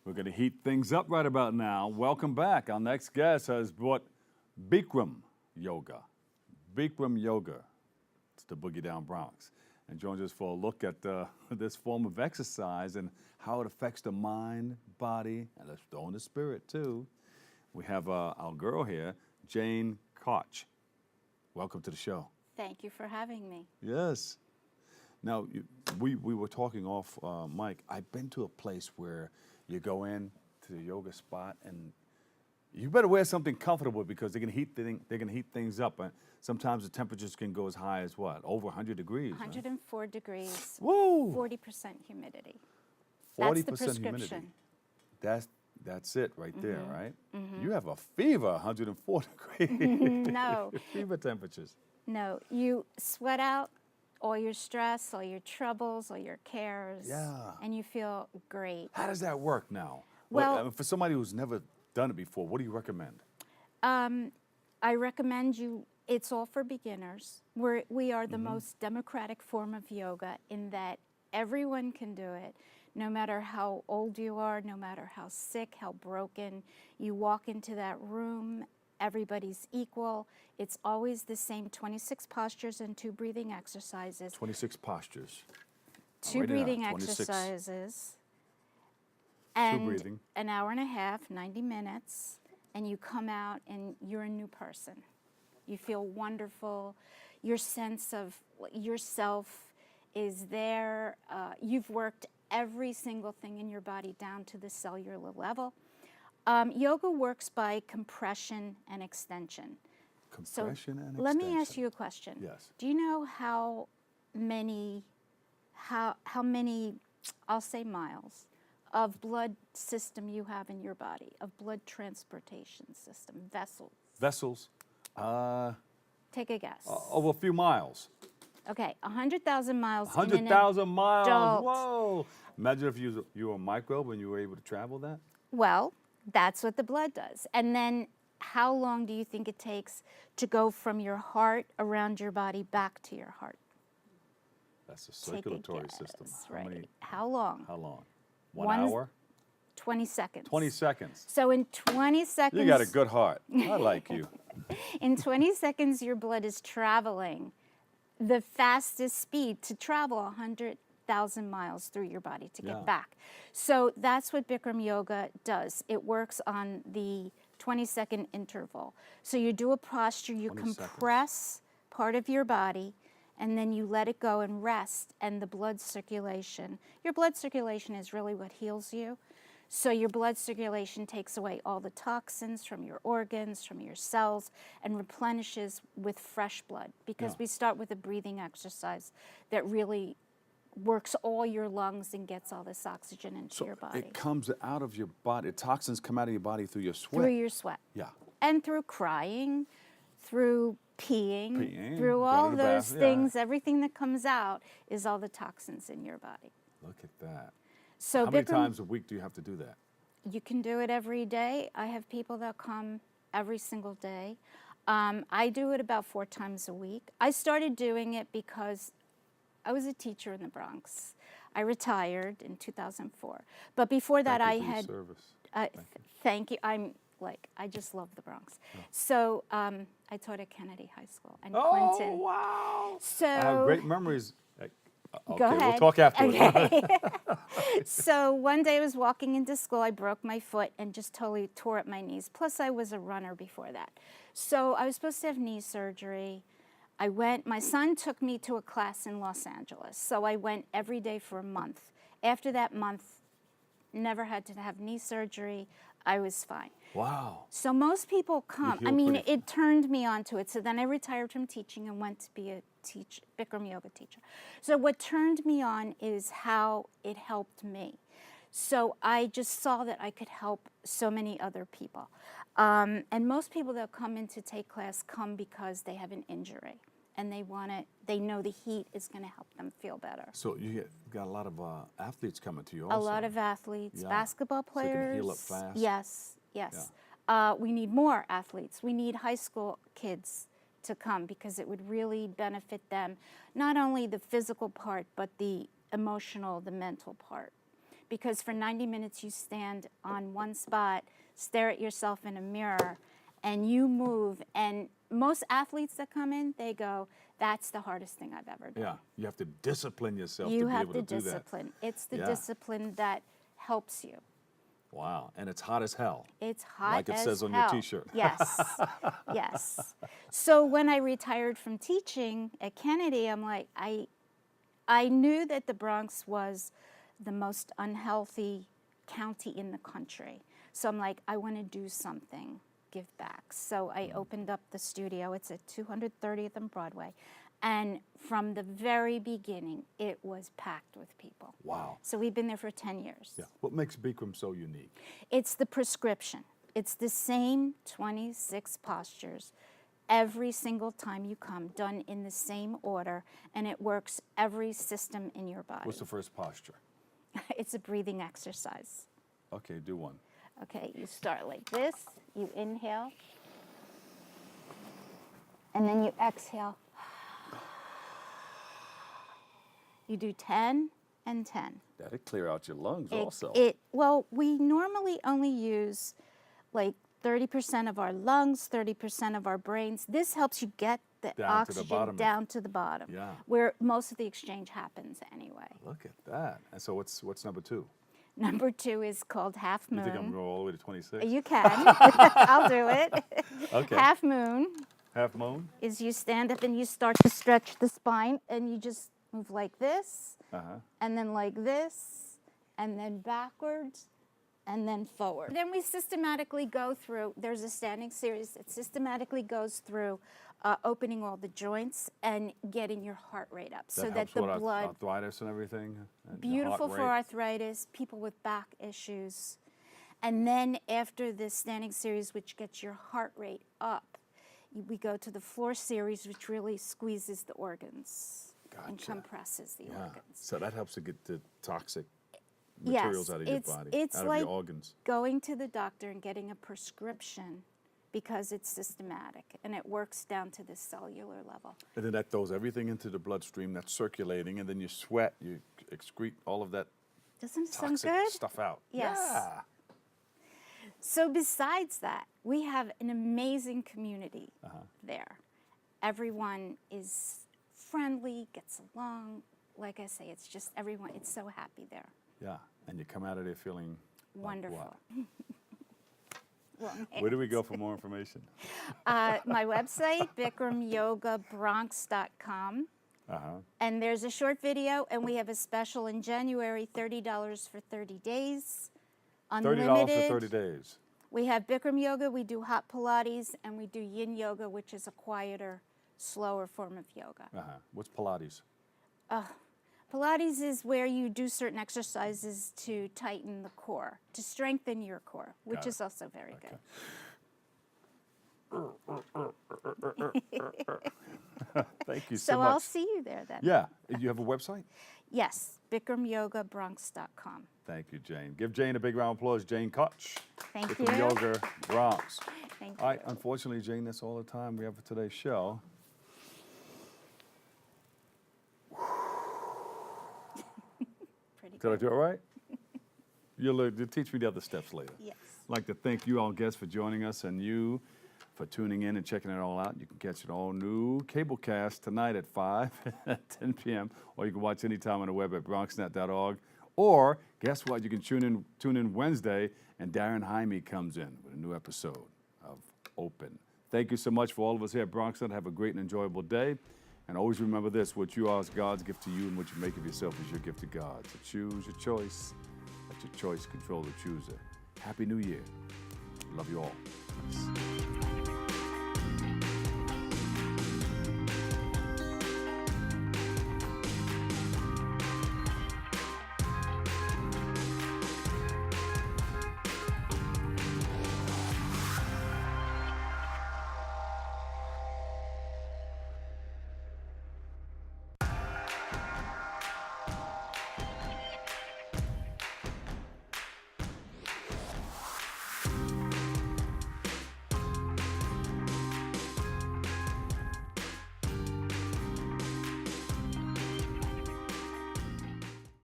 We're going to heat things up right about now. Welcome back. Our next guest has brought Bikram Yoga. Bikram Yoga. It's the Boogie Down Bronx. And joins us for a look at this form of exercise and how it affects the mind, body, and let's throw in the spirit too. We have our girl here, Jane Kartsch. Welcome to the show. Thank you for having me. Yes. Now, we were talking off mic. I've been to a place where you go in to the yoga spot and you better wear something comfortable because they're gonna heat things up. Sometimes the temperatures can go as high as what? Over 100 degrees. 104 degrees. Whoa! 40% humidity. 40% That's the prescription. Humidity. That's it right there, right? Mm-hmm. You have a fever, 104 degrees. No. Fever temperatures. No, you sweat out all your stress, all your troubles, all your cares, and you feel great. How does that work now? Well, for somebody who's never done it before, what do you recommend? I recommend it's all for beginners. We are the most democratic form of yoga in that everyone can do it, no matter how old you are, no matter how sick, how broken. You walk into that room, everybody's equal. It's always the same 26 postures and 2 breathing exercises. 26 postures. 2 breathing exercises. And 2 breathing. an hour and a half, 90 minutes, and you come out and you're a new person. You feel wonderful. Your sense of yourself is there. You've worked every single thing in your body down to the cellular level. Yoga works by compression and extension. Compression and extension. Let me ask you a question. Yes. Do you know how many, I'll say miles, of blood system you have in your body, of blood transportation system, vessels? Vessels? Take a guess. Over a few miles. Okay, 100,000 miles. 100,000 miles. adult. Whoa! Imagine if you were a microbe and you were able to travel that. Well, that's what the blood does. And then how long do you think it takes to go from your heart around your body back to your heart? That's a circulatory Take a system. guess, right. How long? How long? 1 hour? 20 seconds. 20 seconds. So in 20 seconds... You got a good heart. I like you. In 20 seconds, your blood is traveling the fastest speed to travel 100,000 miles through your body to get back. So that's what Bikram Yoga does. It works on the 20-second interval. So you do a posture, you compress part of your body, and then you let it go and rest, and the blood circulation. Your blood circulation is really what heals you. So your blood circulation takes away all the toxins from your organs, from your cells, and replenishes with fresh blood. Because we start with a breathing exercise that really works all your lungs and gets all this oxygen into your body. It comes out of your body, toxins come out of your body through your sweat. Through your sweat. Yeah. And through crying, through peeing through go all to the those bath, things. Everything that comes out is all the toxins in your body. Look at that. So how many times a week do you have to do that? You can do it every day. I have people that come every single day. I do it about 4 times a week. I started doing it because I was a teacher in the Bronx. I retired in 2004. But before that, I had... Thank you. I just love the Bronx. So I taught at Kennedy High School and Clinton. Oh, wow. So, I have great memories. Go ahead. We'll talk afterwards. Okay. So one day I was walking into school, I broke my foot and just totally tore up my knees. Plus I was a runner before that. So I was supposed to have knee surgery. I went, my son took me to a class in Los Angeles. So I went every day for a month. After that month, never had to have knee surgery. I was fine. Wow. So most people come. I mean, it turned me on to it. So then I retired from teaching and went to be a Bikram yoga teacher. So what turned me on is how it helped me. So I just saw that I could help so many other people. And most people that come in to take class come because they have an injury and they know the heat is going to help them feel better. So you got a lot of athletes coming to you also. A lot of athletes, basketball players. So you can heal up fast. Yes, yes. Yeah. We need more athletes. We need high school kids to come because it would really benefit them, not only the physical part, but the emotional, the mental part. because for 90 minutes you stand on one spot, stare at yourself in a mirror, and you move. And most athletes that come in, they go, that's the hardest thing I've ever done. Yeah, you have to discipline yourself You to be have able to to do that. discipline. It's the Yeah. discipline that helps you. Wow, and it's hot as hell. It's hot Like it as says on hell. your T-shirt. Yes, yes. So when I retired from teaching at Kennedy, I'm like, I knew that the Bronx was the most unhealthy county in the country. So I'm like, I want to do something, give back. So I opened up the studio. It's at 230th and Broadway. And from the very beginning, it was packed with people. Wow. So we've been there for 10 years. Yeah. What makes Bikram so unique? It's the prescription. It's the same 26 postures every single time you come, done in the same order, and it works every system in your body. What's the first posture? It's a breathing exercise. Okay, do one. Okay, you start like this, you inhale, and then you exhale. You do 10 and 10. That'll clear out your lungs also. Well, we normally only use like 30% of our lungs, 30% of our brains. This helps you get the Down to the oxygen bottom. down to the bottom, Yeah. where most of the exchange happens anyway. Look at that. And so what's number 2? Number 2 is called half You moon. think I'm going to go all the way to 26? You can. I'll do it. Okay. Half moon Half moon? is you stand up and you start to stretch the spine, and you just move like this, and then like this, and then backwards, and then forward. Then we systematically go through, there's a standing series that systematically goes through opening all the joints and getting your heart rate up so that helps the with blood, arthritis and everything? And the beautiful heart for rate? arthritis, people with back issues. And then after the standing series, which gets your heart rate up, we go to the floor series, which really squeezes the organs and Gotcha. compresses the Yeah. organs. So that helps to get the toxic materials Yes, out of your it's- body, it's out like of your organs. going to the doctor and getting a prescription because it's systematic and it works down to the cellular level. And then that throws everything into the bloodstream that's circulating, and then you sweat, you excrete all of that Doesn't it sound toxic good? stuff out. Yes. Yeah. So besides that, we have an amazing community there. Everyone is friendly, gets along. Like I say, it's just everyone, it's so happy there. Yeah. And you come out of there feeling like Wonderful. what? Long Where do we hands. go for more information? My website, BikramYogaBronx.com. And there's a short video, and we have a special in January, $30 for 30 days. $30 Unlimited. for 30 days. We have Bikram yoga, we do hot Pilates, and we do yin yoga, which is a quieter, slower form of yoga. What's Pilates? Pilates is where you do certain exercises to tighten the core, to strengthen your core, which is also very good. Thank you so So much. I'll see you there then. Yeah. You have a website? Yes, BikramYogaBronx.com. Thank you, Jane. Give Jane a big round of applause. Jane Kartsch. Thank Bikram you. Yoga, Bronx. Thank All right, you. unfortunately, Jane, that's all the time we have for today's show. Pretty Did I good. do it right? You'll teach me the other steps later. Yes. I'd like to thank you all guests for joining us and you for tuning in and checking it all out. You can catch it all new cablecast tonight at 5 at 10 p.m. Or you can watch anytime on the web at bronxnet.org. Or guess what? You can tune in Wednesday and Darren Jaime comes in with a new episode of Open. Thank you so much for all of us here at BronxNet. Have a great and enjoyable day. And always remember this, what you are is God's gift to you, and what you make of yourself is your gift to God. So choose your choice. Let your choice control the chooser. Happy New Year. Love you all. Peace.